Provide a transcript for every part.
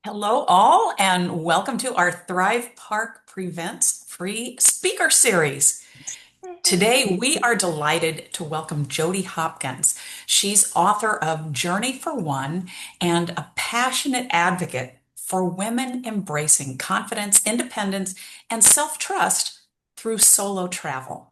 Hello, all, and welcome to our Thrive Park Prevents Free Speaker Series. Today, we are delighted to welcome Jody Hopkins. She's author of Journey for One and a passionate advocate for women embracing confidence, independence, and self-trust through solo travel.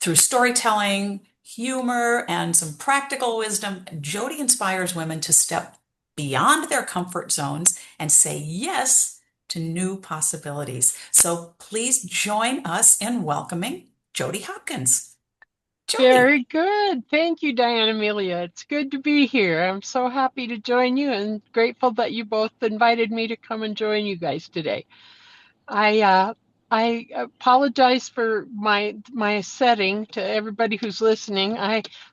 Through storytelling, humor, and some practical wisdom, Jody inspires women to step beyond their comfort zones and say yes to new possibilities. So please join us in welcoming Jody Hopkins. Jody. Very good. Thank you, Diane Amelia. It's good to be here. I'm so happy to join you and grateful that you both invited me to come and join you guys today. I uh, I apologize for my setting to everybody who's listening.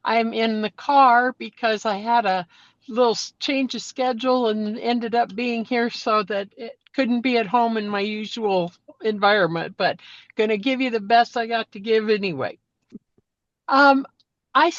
I'm in the car because I had a little change of schedule and ended up being here so that it couldn't be at home in my usual environment, but gonna give you the best I got to give anyway. Um, I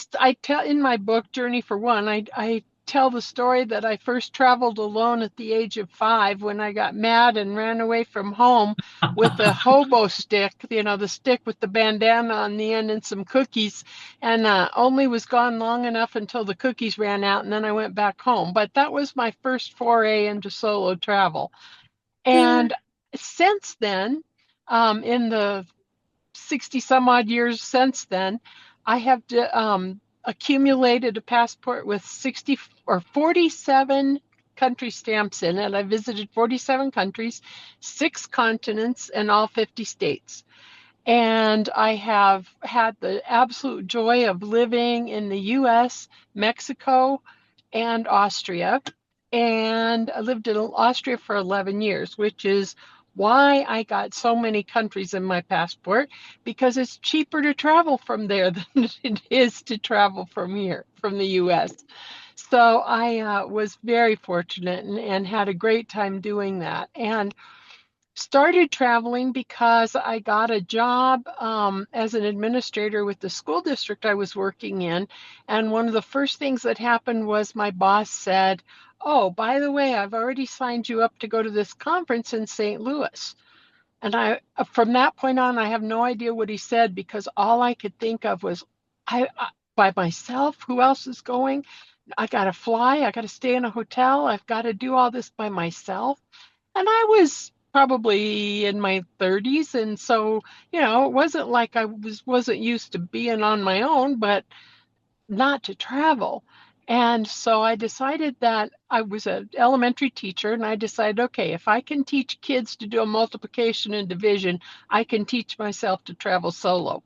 tell in my book, Journey for One, I tell the story that I first traveled alone at the age of 5 when I got mad and ran away from home with a hobo stick, the stick with the bandana on the end and some cookies, and only was gone long enough until the cookies ran out, and then I went back home. But that was my first foray into solo travel. And since then, in the 60 some odd years since then, I have accumulated a passport with 60 or 47 country stamps in it. I visited 47 countries, 6 continents, and all 50 states. And I have had the absolute joy of living in the US, Mexico, and Austria. And I lived in Austria for 11 years, which is why I got so many countries in my passport, because it's cheaper to travel from there than it is to travel from here, from the US. So I was very fortunate and had a great time doing that. And started traveling because I got a job as an administrator with the school district I was working in. And one of the first things that happened was my boss said, "Oh, by the way, I've already signed you up to go to this conference in St. Louis." And from that point on, I have no idea what he said because all I could think of was, I by myself, who else is going? I got to fly, I got to stay in a hotel, I've got to do all this by myself. And I was probably in my 30s, and so, it wasn't like I wasn't used to being on my own, but not to travel. And so I decided that I was an elementary teacher, and I decided, okay, if I can teach kids to do a multiplication and division, I can teach myself to travel solo.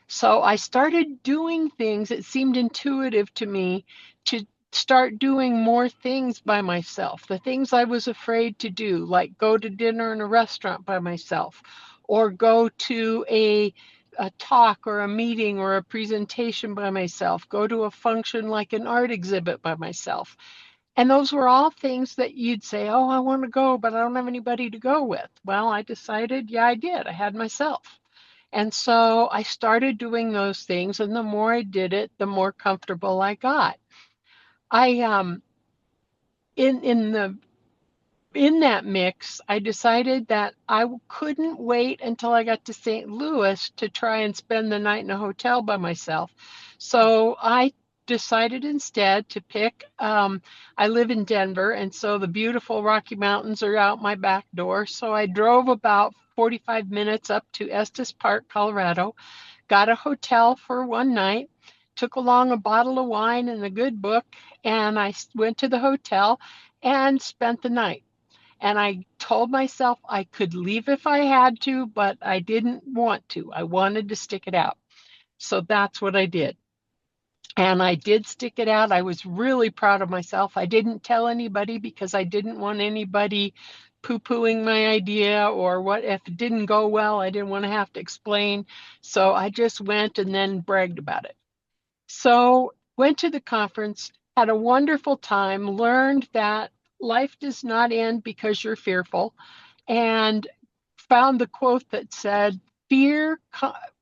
So I started doing things. It seemed intuitive to me to start doing more things by myself. The things I was afraid to do, like go to dinner in a restaurant by myself, or go to a talk or a meeting or a presentation by myself, go to a function like an art exhibit by myself. And those were all things that you'd say, oh, I want to go, but I don't have anybody to go with. Well, I decided, yeah, I did. I had myself. And so I started doing those things, and the more I did it, the more comfortable I got. I in the in that mix, I decided that I couldn't wait until I got to St. Louis to try and spend the night in a hotel by myself. So I decided instead to pick. I live in Denver, and so the beautiful Rocky Mountains are out my back door. So I drove about 45 minutes up to Estes Park, Colorado, got a hotel for one night, took along a bottle of wine and a good book, and I went to the hotel and spent the night. And I told myself I could leave if I had to, but I didn't want to. I wanted to stick it out. So that's what I did. And I did stick it out. I was really proud of myself. I didn't tell anybody because I didn't want anybody poo-pooing my idea, or what if it didn't go well, I didn't want to have to explain. So I just went and then bragged about it. So went to the conference, had a wonderful time, learned that life does not end because you're fearful, and found the quote that said, "Fear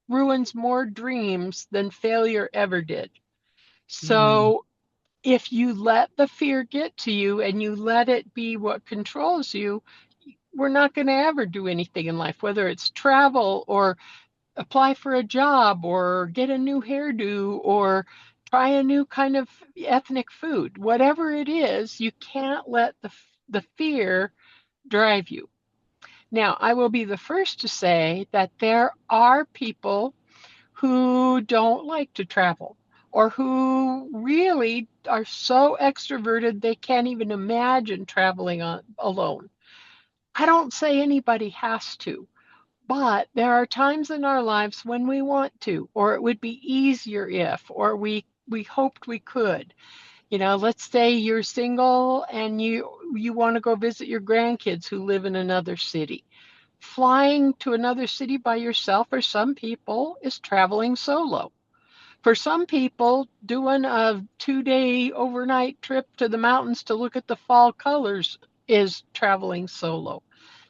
ruins more dreams than failure ever did." Mm. So if you let the fear get to you and you let it be what controls you, we're not going to ever do anything in life, whether it's travel or apply for a job or get a new hairdo or try a new kind of ethnic food. Whatever it is, you can't let the fear drive you. Now, I will be the first to say that there are people who don't like to travel or who really are so extroverted they can't even imagine traveling alone. I don't say anybody has to, but there are times in our lives when we want to, or it would be easier if, or we hoped we could. Let's say you're single and you want to go visit your grandkids who live in another city. Flying to another city by yourself for some people is traveling solo. For some people, doing a 2-day overnight trip to the mountains to look at the fall colors is traveling solo.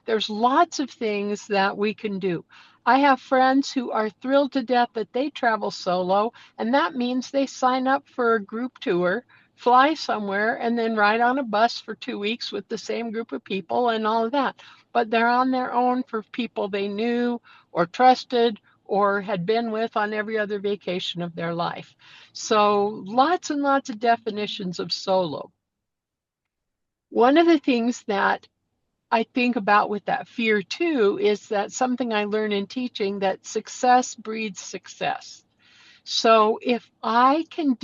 There's lots of things that we can do. I have friends who are thrilled to death that they travel solo, and that means they sign up for a group tour, fly somewhere, and then ride on a bus for 2 weeks with the same group of people and all of that. But they're on their own for people they knew or trusted or had been with on every other vacation of their life. So lots and lots of definitions of solo. One of the things that I think about with that fear too is that something I learned in teaching that success breeds success. So if I can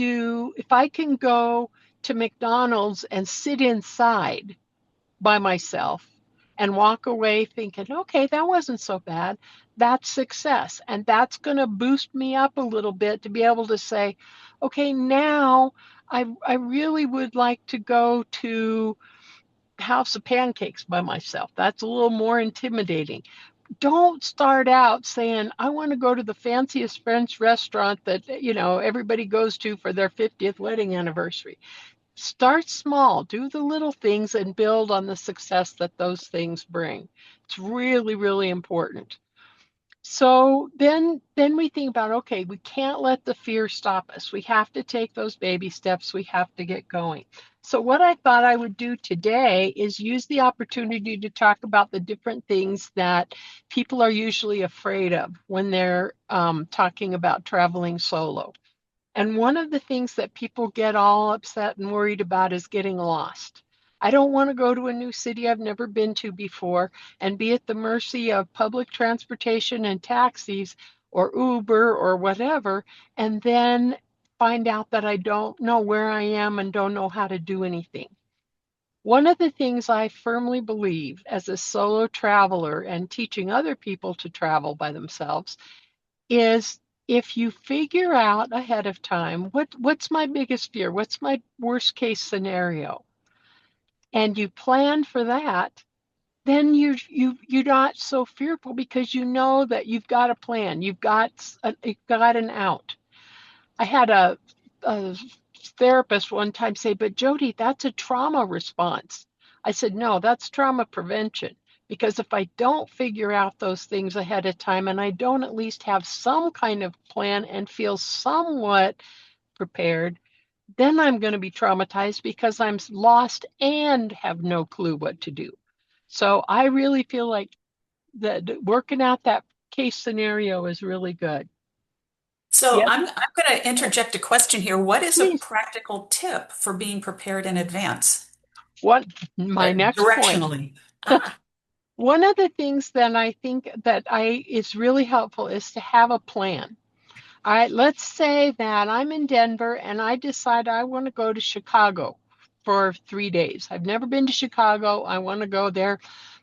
go to McDonald's and sit inside by myself and walk away thinking, okay, that wasn't so bad, that's success. And that's going to boost me up a little bit to be able to say, okay, now I really would like to go to House of Pancakes by myself. That's a little more intimidating. Don't start out saying, I want to go to the fanciest French restaurant that, everybody goes to for their 50th wedding anniversary. Start small, do the little things and build on the success that those things bring. It's really, really important. So then we think about, okay, we can't let the fear stop us. We have to take those baby steps. We have to get going. So what I thought I would do today is use the opportunity to talk about the different things that people are usually afraid of when they're talking about traveling solo. And one of the things that people get all upset and worried about is getting lost. I don't want to go to a new city I've never been to before and be at the mercy of public transportation and taxis or Uber or whatever, and then find out that I don't know where I am and don't know how to do anything. One of the things I firmly believe as a solo traveler and teaching other people to travel by themselves is if you figure out ahead of time what's my biggest fear, what's my worst case scenario, and you plan for that, then you're not so fearful because you know that you've got a plan, you've got an out. I had a therapist one time say, but Jody, that's a trauma response. I said, no, that's trauma prevention. Because if I don't figure out those things ahead of time and I don't at least have some kind of plan and feel somewhat prepared, then I'm going to be traumatized because I'm lost and have no clue what to do. So I really feel like that working out that case scenario is really good. So Yes, I'm going to interject a question here. What is a please. practical tip for being prepared in advance? What my next point. Directionally. Ah, One of the things that I think that I is really helpful is to have a plan. All right, let's say that I'm in Denver and I decide I want to go to Chicago for 3 days. I've never been to Chicago. I want to go there.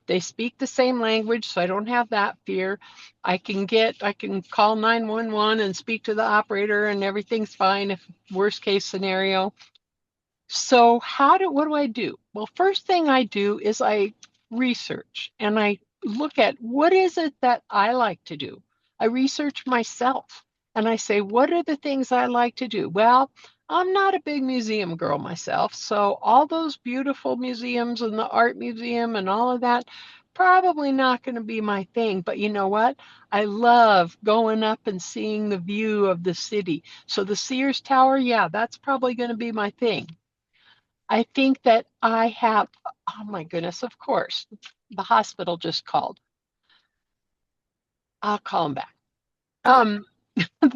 They speak the same language, so I don't have that fear. I can call 911 and speak to the operator and everything's fine if worst case scenario. So what do I do? Well, first thing I do is I research and I look at what is it that I like to do. I research myself and I say, what are the things I like to do? Well, I'm not a big museum girl myself, so all those beautiful museums and the art museum and all of that, probably not going to be my thing. But you know what? I love going up and seeing the view of the city. So the Sears Tower, yeah, that's probably going to be my thing. I think that I have, oh my goodness, of course, the hospital just called. I'll call them back. Okay. Um,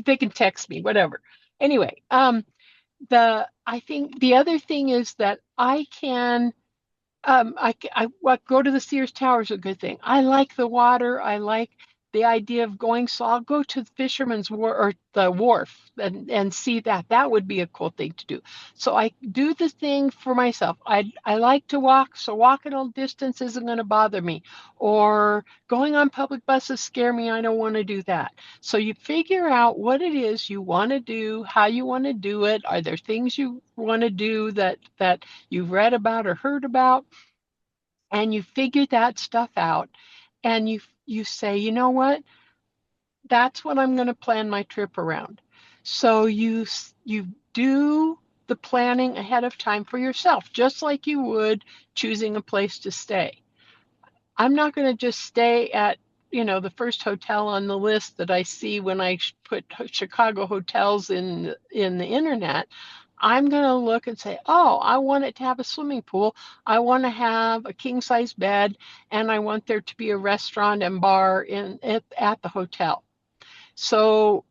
they can text me, whatever. Anyway, I think the other thing is that I can what go to the Sears Tower is a good thing. I like the water. I like the idea of going. So I'll go to the Fisherman's Wharf or the wharf and see that. That would be a cool thing to do. So I do the thing for myself. I like to walk, so walking a distance isn't going to bother me. Or going on public buses scare me. I don't want to do that. So you figure out what it is you want to do, how you want to do it. Are there things you want to do that you've read about or heard about? And you figure that stuff out and you say, you know what, that's what I'm going to plan my trip around. So you do the planning ahead of time for yourself, just like you would choosing a place to stay. I'm not going to just stay at, the first hotel on the list that I see when I put Chicago hotels in the internet. I'm going to look and say, oh, I want it to have a swimming pool. I want to have a king size bed, and I want there to be a restaurant and bar at the hotel. So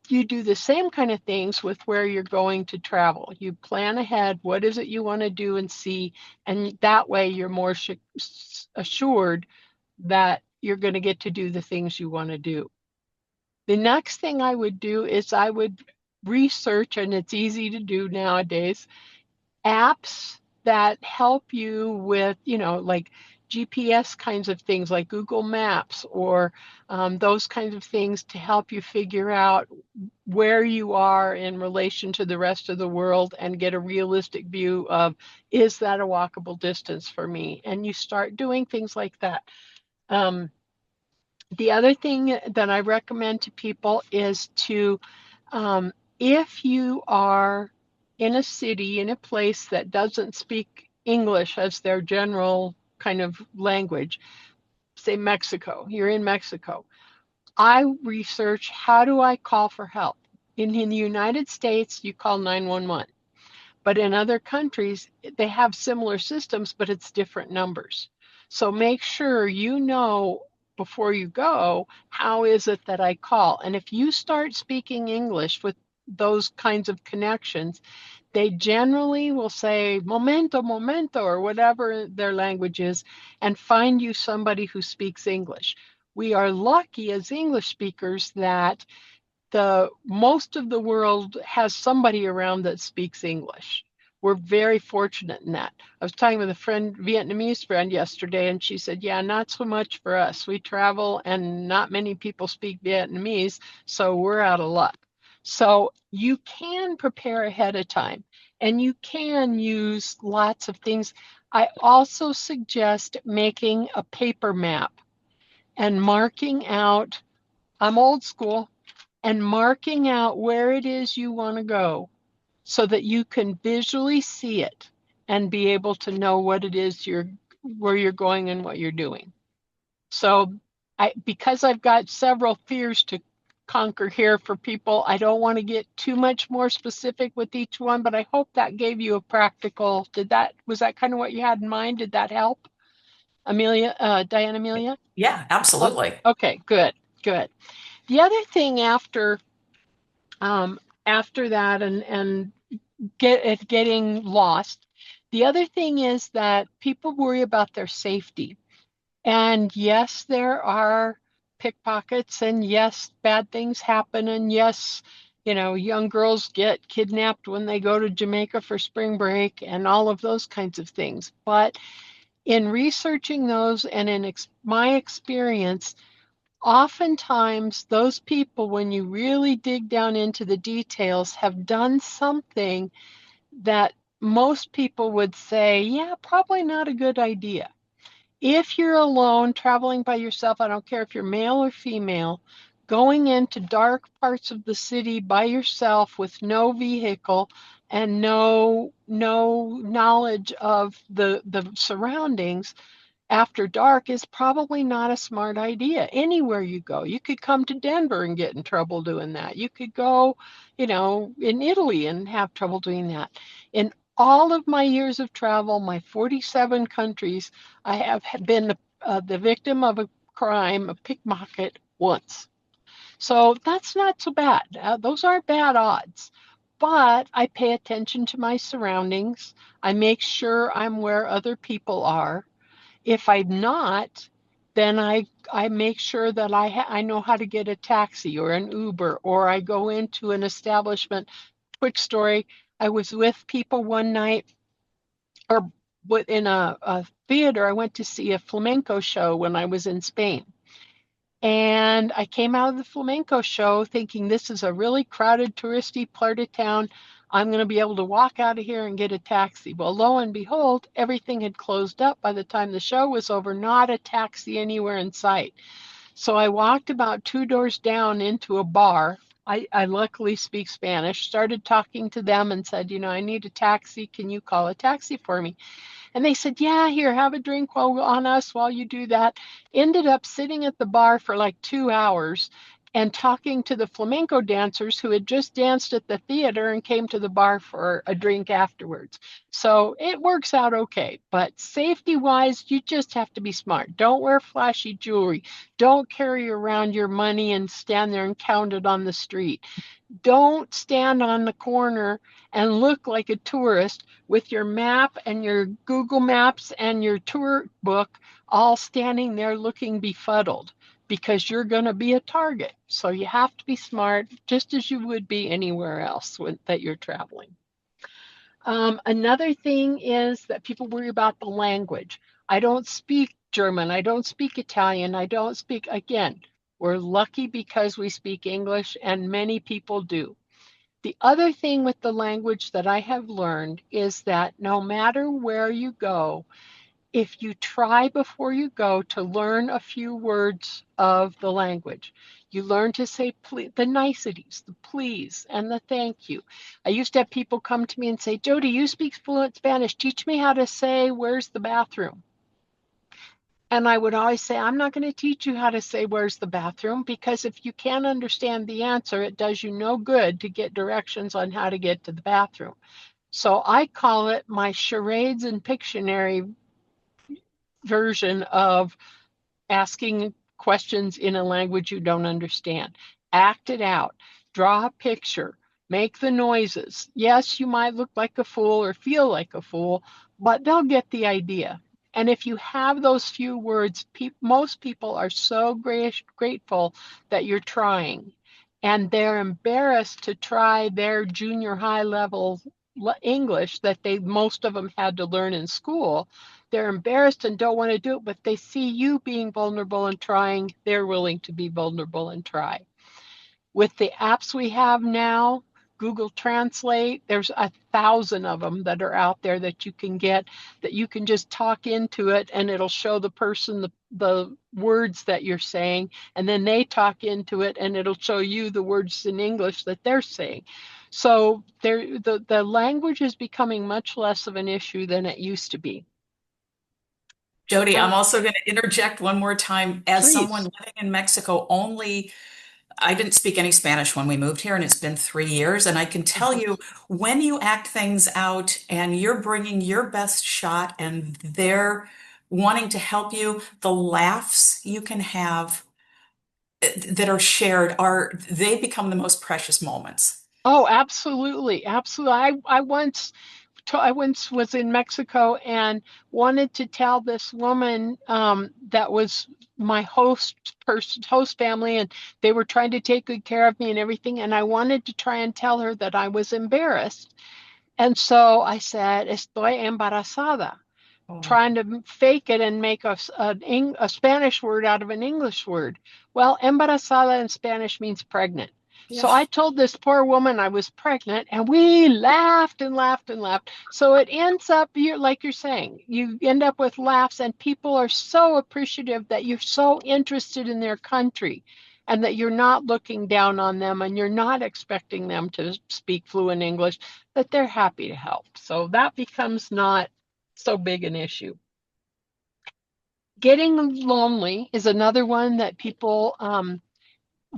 you do the same kind of things with where you're going to travel. You plan ahead. What is it you want to do and see? And that way you're more assured that you're going to get to do the things you want to do. The next thing I would do is I would research, and it's easy to do nowadays, apps that help you with, like GPS kinds of things like Google Maps or those kinds of things to help you figure out where you are in relation to the rest of the world and get a realistic view of, is that a walkable distance for me? And you start doing things like that. Um, the other thing that I recommend to people is to, if you are in a city, in a place that doesn't speak English as their general kind of language, say Mexico, you're in Mexico. I research, how do I call for help? In the United States, you call 911. But in other countries, they have similar systems, but it's different numbers. So make sure you know before you go, how is it that I call? And if you start speaking English with those kinds of connections, they generally will say momento, momento, or whatever their language is, and find you somebody who speaks English. We are lucky as English speakers that the most of the world has somebody around that speaks English. We're very fortunate in that. I was talking with a Vietnamese friend yesterday, and she said, yeah, not so much for us. We travel and not many people speak Vietnamese, so we're out of luck. So you can prepare ahead of time and you can use lots of things. I also suggest making a paper map and marking out, I'm old school, and marking out where it is you want to go so that you can visually see it and be able to know what it is where you're going and what you're doing. So because I've got several fears to conquer here for people, I don't want to get too much more specific with each one, but I hope that gave you a practical, was that kind of what you had in mind? Did that help? Diane Amelia? Yeah, Oh, absolutely. okay, good, good. The other thing um, after that and getting lost. The other thing is that people worry about their safety. And yes, there are pickpockets, and yes, bad things happen, and yes, young girls get kidnapped when they go to Jamaica for spring break and all of those kinds of things. But in researching those and in my experience, oftentimes those people, when you really dig down into the details, have done something that most people would say, yeah, probably not a good idea. If you're alone, traveling by yourself, I don't care if you're male or female, going into dark parts of the city by yourself with no vehicle and no knowledge of the surroundings, after dark is probably not a smart idea anywhere you go. You could come to Denver and get in trouble doing that. You could go, in Italy and have trouble doing that. In all of my years of travel, my 47 countries, I have been the victim of a crime, a pickpocket, once. So that's not so bad. Those aren't bad odds. But I pay attention to my surroundings. I make sure I'm where other people are. If I'm not, then I make sure that I know how to get a taxi or an Uber, or I go into an establishment. Quick story: I was with people one night, or in a theater. I went to see a flamenco show when I was in Spain. And I came out of the flamenco show thinking this is a really crowded, touristy part of town. I'm going to be able to walk out of here and get a taxi. Well, lo and behold, everything had closed up by the time the show was over, not a taxi anywhere in sight. So I walked about two doors down into a bar. I luckily speak Spanish, started talking to them and said, I need a taxi. Can you call a taxi for me? And they said, yeah, here, have a drink on us while you do that. Ended up sitting at the bar for like 2 hours and talking to the flamenco dancers who had just danced at the theater and came to the bar for a drink afterwards. So it works out okay. But safety wise, you just have to be smart. Don't wear flashy jewelry. Don't carry around your money and stand there and count it on the street. Don't stand on the corner and look like a tourist with your map and your Google Maps and your tour book all standing there looking befuddled, because you're going to be a target. So you have to be smart, just as you would be anywhere else that you're traveling. Another thing is that people worry about the language. I don't speak German. I don't speak Italian. I don't speak, again, we're lucky because we speak English, and many people do. The other thing with the language that I have learned is that no matter where you go, if you try before you go to learn a few words of the language, you learn to say please, the niceties, the please, and the thank you. I used to have people come to me and say, Jody, you speak fluent Spanish. Teach me how to say, where's the bathroom? And I would always say, I'm not going to teach you how to say, where's the bathroom? Because if you can't understand the answer, it does you no good to get directions on how to get to the bathroom. So I call it my charades and Pictionary version of asking questions in a language you don't understand. Act it out. Draw a picture. Make the noises. Yes, you might look like a fool or feel like a fool, but they'll get the idea. And if you have those few words, most people are so grateful that you're trying. And they're embarrassed to try their junior high level English that most of them had to learn in school. They're embarrassed and don't want to do it, but they see you being vulnerable and trying, they're willing to be vulnerable and try. With the apps we have now, Google Translate, there's 1,000 of them that are out there that you can get, that you can just talk into it and it'll show the person the words that you're saying, and then they talk into it and it'll show you the words in English that they're saying. So the language is becoming much less of an issue than it used to be. Jody, Uh, I'm also going to interject one more time. As someone Please. living in Mexico, I didn't speak any Spanish when we moved here, and it's been 3 years. And I can tell Uh-huh. you, when you act things out and you're bringing your best shot and they're wanting to help you, the laughs you can have that are shared they become the most precious moments. Oh, absolutely, absolutely. I once was in Mexico and wanted to tell this woman that was my host family, and they were trying to take good care of me and everything. And I wanted to try and tell her that I was embarrassed. And so I said, "Estoy embarazada," Oh, trying to fake it and make a Spanish word out of an English word. Well, embarazada in Spanish means pregnant. yeah. So I told this poor woman I was pregnant, and we laughed and laughed and laughed. So it ends up, like you're saying, you end up with laughs, and people are so appreciative that you're so interested in their country and that you're not looking down on them and you're not expecting them to speak fluent English, that they're happy to help. So that becomes not so big an issue. Getting lonely is another one that people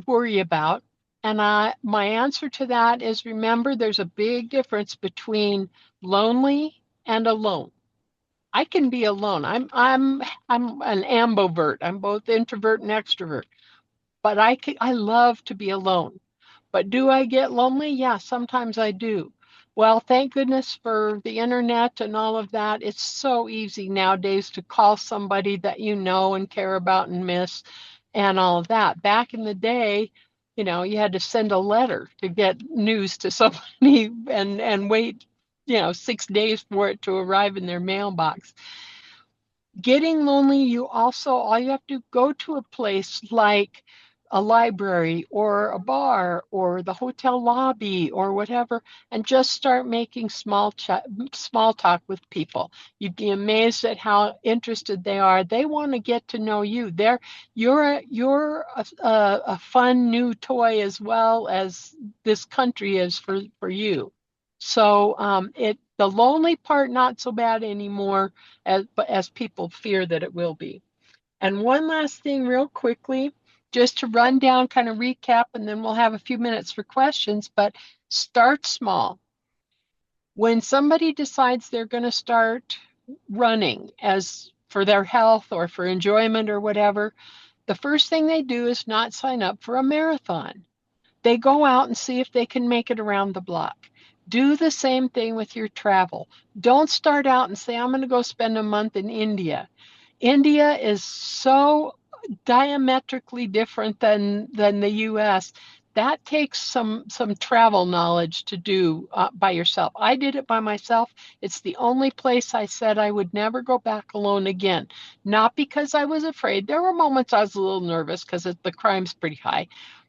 worry about. And my answer to that is remember, there's a big difference between lonely and alone. I can be alone. I'm an ambivert. I'm both introvert and extrovert, but I love to be alone. But do I get lonely? Yeah, sometimes I do. Well, thank goodness for the internet and all of that. It's so easy nowadays to call somebody that you know and care about and miss and all of that. Back in the day, you had to send a letter to get news to somebody and wait, 6 days for it to arrive in their mailbox. Getting lonely, all you have to go to a place like a library or a bar or the hotel lobby or whatever, and just start making small talk with people. You'd be amazed at how interested they are. They want to get to know you. You're a fun new toy as well as this country is for you. So the lonely part not so bad anymore as people fear that it will be. And one last thing, real quickly, just to run down, kind of recap, and then we'll have a few minutes for questions. But start small. When somebody decides they're going to start running as for their health or for enjoyment or whatever, the first thing they do is not sign up for a marathon. They go out and see if they can make it around the block. Do the same thing with your travel. Don't start out and say, I'm going to go spend a month in India. India is so diametrically different than the US. That takes some travel knowledge to do by yourself. I did it by myself. It's the only place I said I would never go back alone again. Not because I was afraid. There were moments I was a little nervous because the crime's pretty high,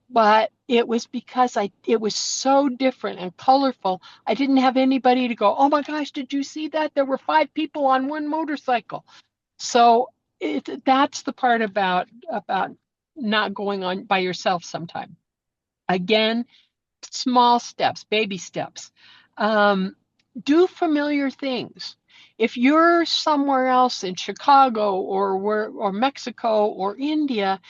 but it was because it was so different and colorful. I didn't have anybody to go, oh my gosh, did you see that? There were 5 people on one motorcycle. So that's the part about not going on by yourself sometime. Again, small steps, baby steps. Um, do familiar things. If you're somewhere else in Chicago or Mexico or India,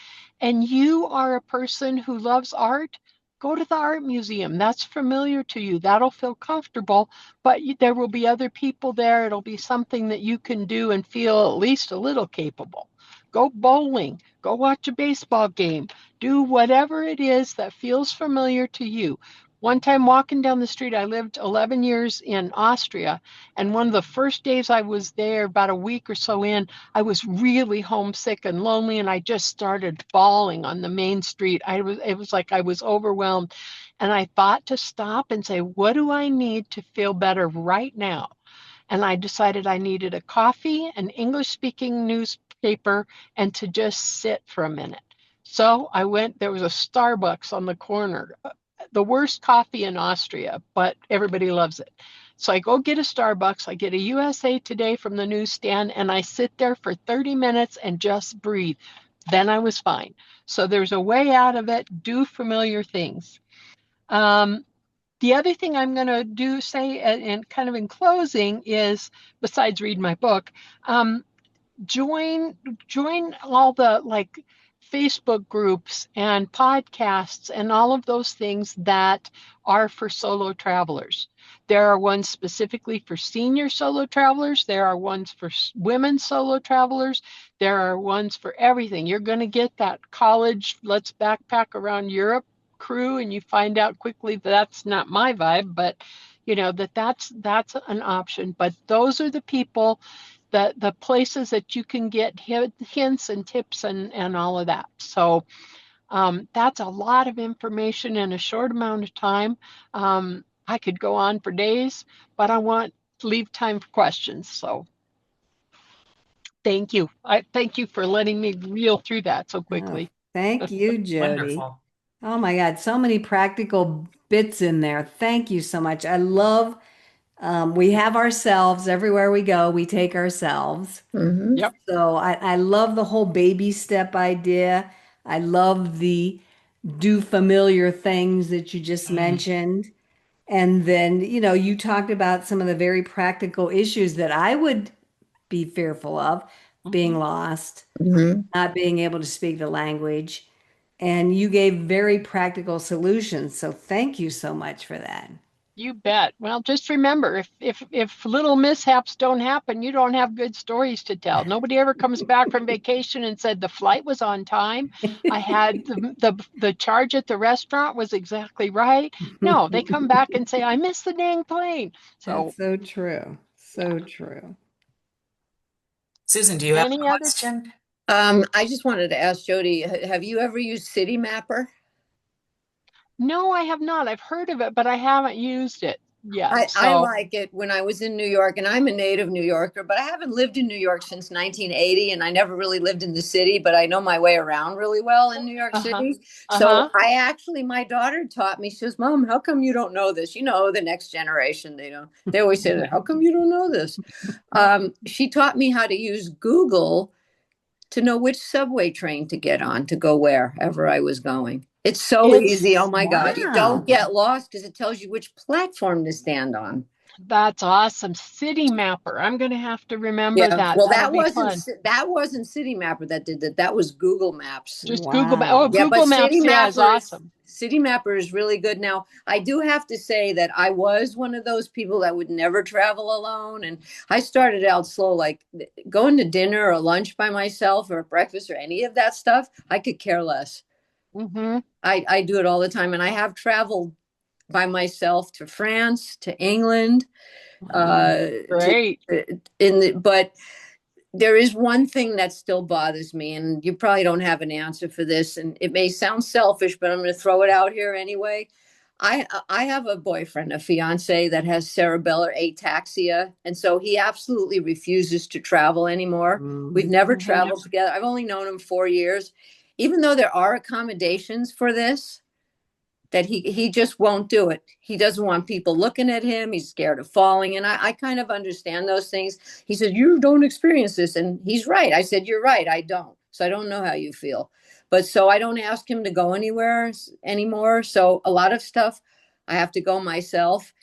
and you are a person who loves art, go to the art museum. That's familiar to you. That'll feel comfortable, but there will be other people there. It'll be something that you can do and feel at least a little capable. Go bowling, go watch a baseball game, do whatever it is that feels familiar to you. One time walking down the street, I lived 11 years in Austria, and one of the first days I was there, about a week or so in, I was really homesick and lonely, and I just started bawling on the main street. It was like I was overwhelmed, and I thought to stop and say, what do I need to feel better right now? And I decided I needed a coffee, an English speaking newspaper, and to just sit for a minute. So I went, there was a Starbucks on the corner, the worst coffee in Austria, but everybody loves it. So I go get a Starbucks, I get a USA Today from the newsstand, and I sit there for 30 minutes and just breathe. Then I was fine. So there's a way out of it. Do familiar things. Um, the other thing I'm going to say, and kind of in closing, is besides read my book, um, join all the like Facebook groups and podcasts and all of those things that are for solo travelers. There are ones specifically for senior solo travelers. There are ones for women solo travelers. There are ones for everything. You're going to get that college, let's backpack around Europe crew, and you find out quickly that that's not my vibe, but that's an option. But those are the people, the places that you can get hints and tips and all of that. So that's a lot of information in a short amount of time. I could go on for days, but I want to leave time for questions. So thank you. I thank you for letting me reel through that so Oh, quickly. thank you, Jody. Wonderful. Oh my God, so many practical bits in there. Thank you so much. I love, we have ourselves everywhere we go, we take ourselves. Yep. So I love the whole baby step idea. I love the do familiar things that you just Mm. mentioned. And then, you talked about some of the very practical issues that I would be fearful of. being lost, Mhm. not being able to speak the language. And you gave very practical solutions. So thank you so much for that. You bet. Well, just remember, if little mishaps don't happen, you don't have good stories to tell. Nobody ever comes back from vacation and said the flight was on time. I had the charge at the restaurant was exactly right. No, they come back and say I missed the dang plane. So, That's so true. yeah. So true. Susan, do you have a Any other? question? I just wanted to ask Jody, have you ever used City Mapper? No, I have not. I've heard of it, but I haven't used it yet. I So, like it when I was in New York, and I'm a native New Yorker, but I haven't lived in New York since 1980, and I never really lived in the city, but I know my way around really well in New York uh-huh. City. So Uh-huh. my daughter taught me, she says, Mom, how come you don't know this? You know, the next generation, they don't, they always say that, how come you don't know this? She taught me how to use Google to know which subway train to get on to go wherever I was going. It's so easy. Oh It's my God. You don't Wow. get lost because it tells you which platform to stand on. That's awesome. City Mapper. I'm going to have to remember Yeah. that. Well, That'll be fun. that wasn't City Mapper that did that. That was Google Maps. Just Google Oh, Wow. Yeah, but Google Maps, yeah, is awesome. City Mapper is really good. Now, I do have to say that I was one of those people that would never travel alone, and I started out slow, like going to dinner or lunch by myself or breakfast or any of that stuff. I could care less. Mm-hmm. I do it all the time, and I have traveled by myself to France, to England, Mm. to Great. but there is one thing that still bothers me, and you probably don't have an answer for this, and it may sound selfish, but I'm going to throw it out here anyway. I have a boyfriend, a fiance that has cerebellar ataxia, and so he absolutely refuses to travel anymore. We've Mm. never Mm-hmm. traveled together. I've only known him 4 years. Even though there are accommodations for this, that he just won't do it. He doesn't want people looking at him. He's scared of falling. And I kind of understand those things. He said, you don't experience this. And he's right. I said, you're right. I don't. So I don't know how you feel. But so I don't ask him to go anywhere anymore. So a lot of stuff I have to go myself.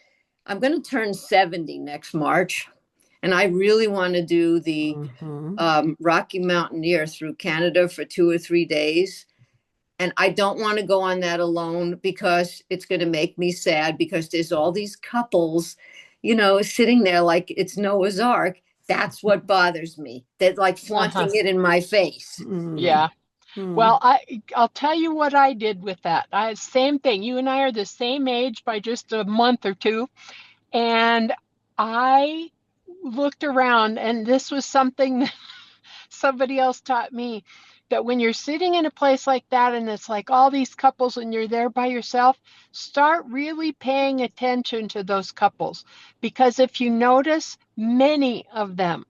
I'm going to turn 70 next March. And I really want to do the Mhm. Rocky Mountaineer through Canada for 2 or 3 days. And I don't want to go on that alone because it's going to make me sad because there's all these couples, sitting there like it's Noah's Ark. That's what bothers me. They're like Uh-huh. flaunting it in my face. Mm. Yeah. Well, Mm. I'll tell you what I did with that. Same thing. You and I are the same age by just a month or two. And I looked around, and this was something somebody else taught me, that when you're sitting in a place like that and it's like all these couples and you're there by yourself, start really paying attention to those couples. Because if you notice, many of them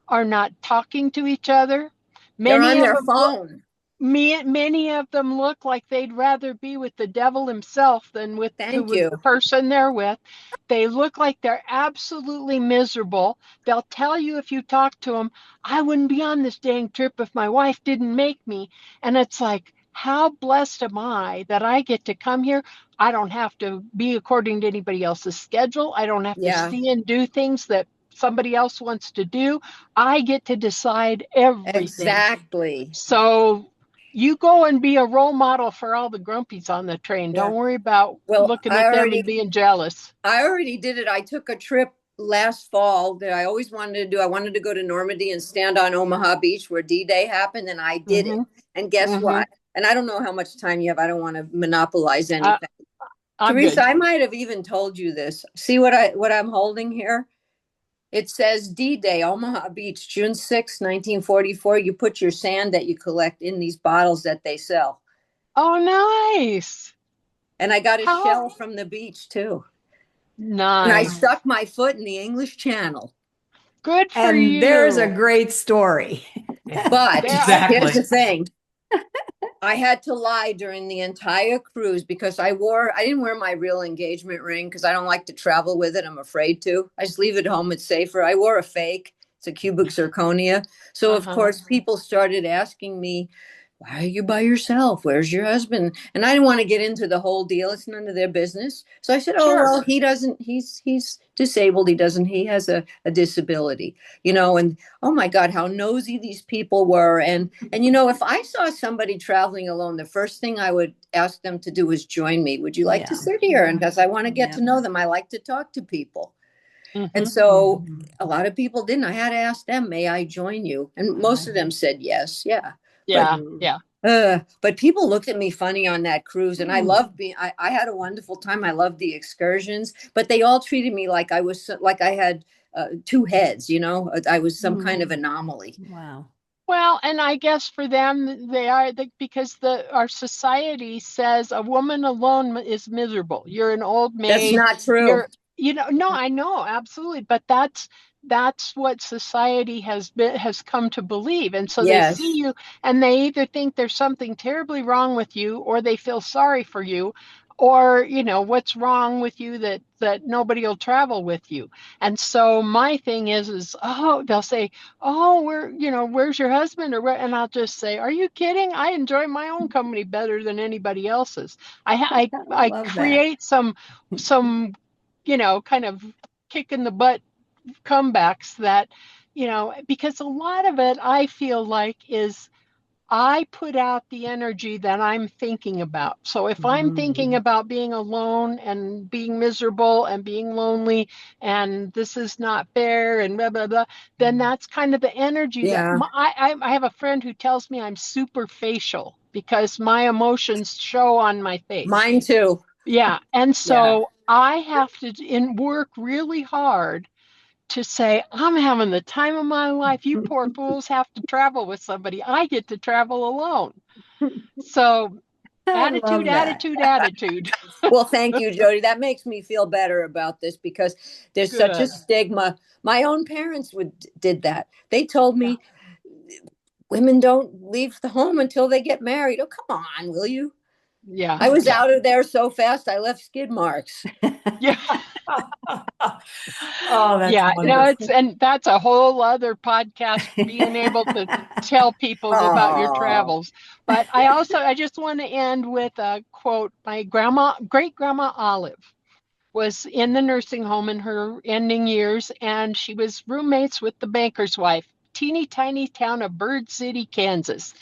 are not talking to each other. They're Many on of their them look phone. Many of them look like they'd rather be with the devil himself than with Thank the you. person they're with. They look like they're absolutely miserable. They'll tell you if you talk to them, I wouldn't be on this dang trip if my wife didn't make me. And it's like, how blessed am I that I get to come here? I don't have to be according to anybody else's schedule. I don't have to Yeah, see and do things that somebody else wants to do. I get to decide everything. exactly. So you go and be a role model for all the grumpies on the train. Yeah. Don't worry about Well, looking at them and being jealous. I already did it. I took a trip last fall that I always wanted to do. I wanted to go to Normandy and stand on Omaha Beach where D-Day happened, and I did it. Mm-hmm. And guess Mm-hmm. what? And I don't know how much time you have. I don't want to monopolize Uh, anything. I'm Teresa, good. I might have even told you this. See what I'm holding here? It says D-Day, Omaha Beach, June 6, 1944. You put your sand that you collect in these bottles that they sell. Oh, nice. And I got a How shell from the beach too. And I nice. stuck my foot in the English Channel. Good for And there's a you. great story. Yeah, But There, here's exactly. the thing. I had to lie during the entire cruise because I didn't wear my real engagement ring because I don't like to travel with it. I'm afraid to. I just leave it home. It's safer. I wore a fake. It's a cubic zirconia. So of uh-huh. course people started asking me, why are you by yourself? Where's your husband? And I didn't want to get into the whole deal. It's none of their business. So I said, oh, Sure. well, he doesn't, he's disabled. He has a disability, and oh my God, how nosy these people were. And, if I saw somebody traveling alone, the first thing I would ask them to do is join me. Would you like to Yeah. sit here? And because I want to get Yeah. to know them, I like to talk to people. And Hmm. so Mhm. a lot of people didn't. I had to ask them, may I join you? And most of them said yes. Yeah. But Yeah, yeah. but people looked at me funny on that cruise, and I Mm. loved being. I had a wonderful time. I loved the excursions, but they all treated me like like I had two heads. I was some kind of Mm. anomaly. Wow. Well, and I guess for them, because our society says a woman alone is miserable. You're an old That's maid. not true. You're, no, I know, absolutely, but that's what society has come to believe. And so they see Yes. you and they either think there's something terribly wrong with you, or they feel sorry for you, or what's wrong with you that nobody will travel with you. And so my thing is, oh, they'll say, oh, where's your husband, or where? And I'll just say, are you kidding? I enjoy my own company better than anybody else's. I I love that. create some kind of kick in the butt comebacks that, because a lot of it I feel like is I put out the energy that I'm thinking about. So if I'm thinking Mm. about being alone and being miserable and being lonely and this is not fair and blah, blah, blah, then that's kind of the energy that Yeah. I have a friend who tells me I'm superficial because my emotions show on my face. Mine too. Yeah. And Yeah. so I have to work really hard to say, I'm having the time of my life. You poor fools have to travel with somebody. I get to travel alone. So I attitude, love that. attitude, attitude. Well, thank you, Jody. That makes me feel better about this because there's such a Good. stigma. My own parents did that. They told Yeah. me women don't leave the home until they get married. Oh, come on, will you? Yeah. I was Yeah. out of there so fast I left skid marks. Yeah. Oh, that's Yeah. No, wonderful. and that's a whole other podcast, being able to tell people about your Oh, travels. But I just want to end with a quote. My great grandma Olive was in the nursing home in her ending years, and she was roommates with the banker's wife, teeny tiny town of Bird City, Kansas.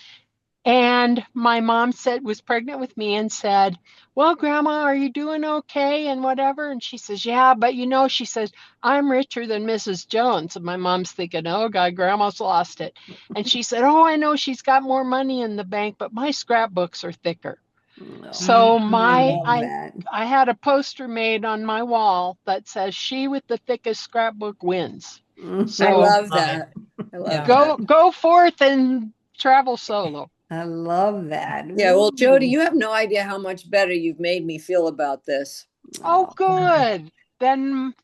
And my mom was pregnant with me and said, well, Grandma, are you doing okay? And whatever. And she says, yeah, but she says, I'm richer than Mrs. Jones. And my mom's thinking, oh God, Grandma's lost it. And she said, oh, I know she's got more money in the bank, but my scrapbooks are thicker. No, So I Mm. love that. I had a poster made on my wall that says she with the thickest scrapbook wins. I So love Love it. that. I love Yeah. that. go forth and travel solo. I love that. Yeah, well, Jody, Ooh. you have no idea how much better you've made me feel about this. Oh, Oh, good. Then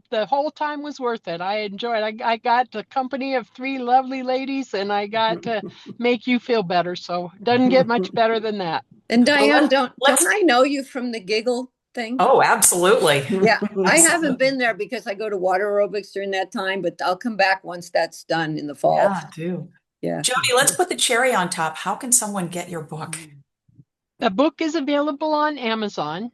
the whole time was worth it. I enjoyed. I got the company of three lovely ladies, and I got to make you feel better. So doesn't get much better than that. And Well, Diane, don't let's, I know you from the giggle thing? oh, absolutely. Yeah, I haven't Absolutely. been there because I go to water aerobics during that time, but I'll come back once that's done in the fall. Yeah, do. Yeah. Jody, let's put the cherry on top. How can someone get your book? The book is available on Amazon,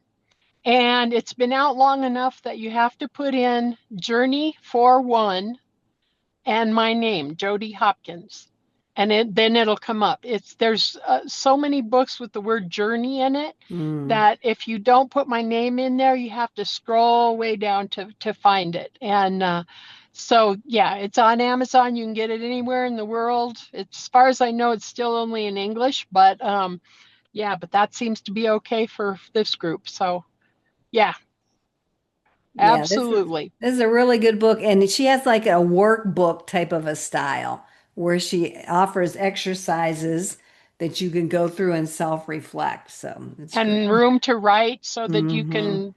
and it's been out long enough that you have to put in Journey for One and my name, Jody Hopkins, and then it'll come up. There's so many books with the word journey in it Mm. that if you don't put my name in there, you have to scroll way down to find it. And so yeah, it's on Amazon. You can get it anywhere in the world. As far as I know, it's still only in English, but yeah, but that seems to be okay for this group. So yeah, Yeah, absolutely. this is a really good book, and she has like a workbook type of a style where she offers exercises that you can go through and self-reflect. So it's great. And room to write so that you Hmm. can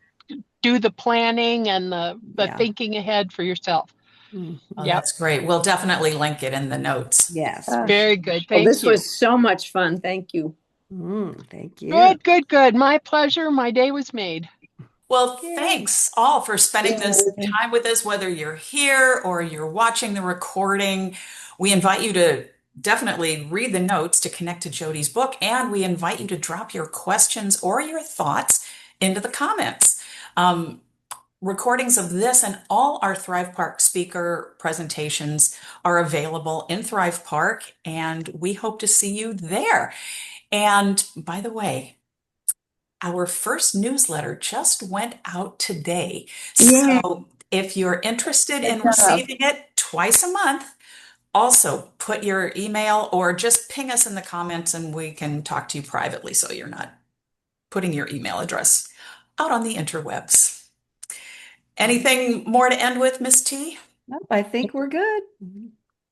do the planning and the Yeah. thinking ahead for yourself. Oh, Hmm. Yep. that's great. We'll definitely link it in the notes. Yes, for Gosh. sure. Very good. Well, Thank this you. was so much fun. Thank you. Thank you. Good, good, good. My pleasure. My day was made. Well, Yay. thanks all for spending this Yeah. time with us, whether you're here or you're watching the recording. We invite you to definitely read the notes to connect to Jody's book, and we invite you to drop your questions or your thoughts into the comments. Um, Recordings of this and all our Thrive Park speaker presentations are available in Thrive Park, and we hope to see you there. And by the way, our first newsletter just went out today. Yeah. So if you're interested Good in job. receiving it twice a month, also put your email or just ping us in the comments and we can talk to you privately so you're not putting your email address out on the interwebs. Anything more to end with, Miss T? Nope, I think we're good.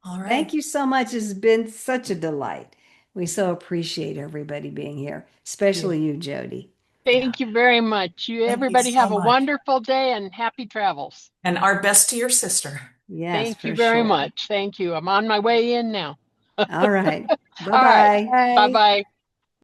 All Thank right. you so much. It's been such a delight. We so appreciate everybody being here, Yeah. especially you, Jody. Yeah. Thank you very much. You Thank you everybody so have a much. wonderful day and happy travels. And our best to your sister. Yes, Thank you for very sure. much. Thank you. I'm on my way in now. All right. All right. Bye-bye. Bye Bye. bye.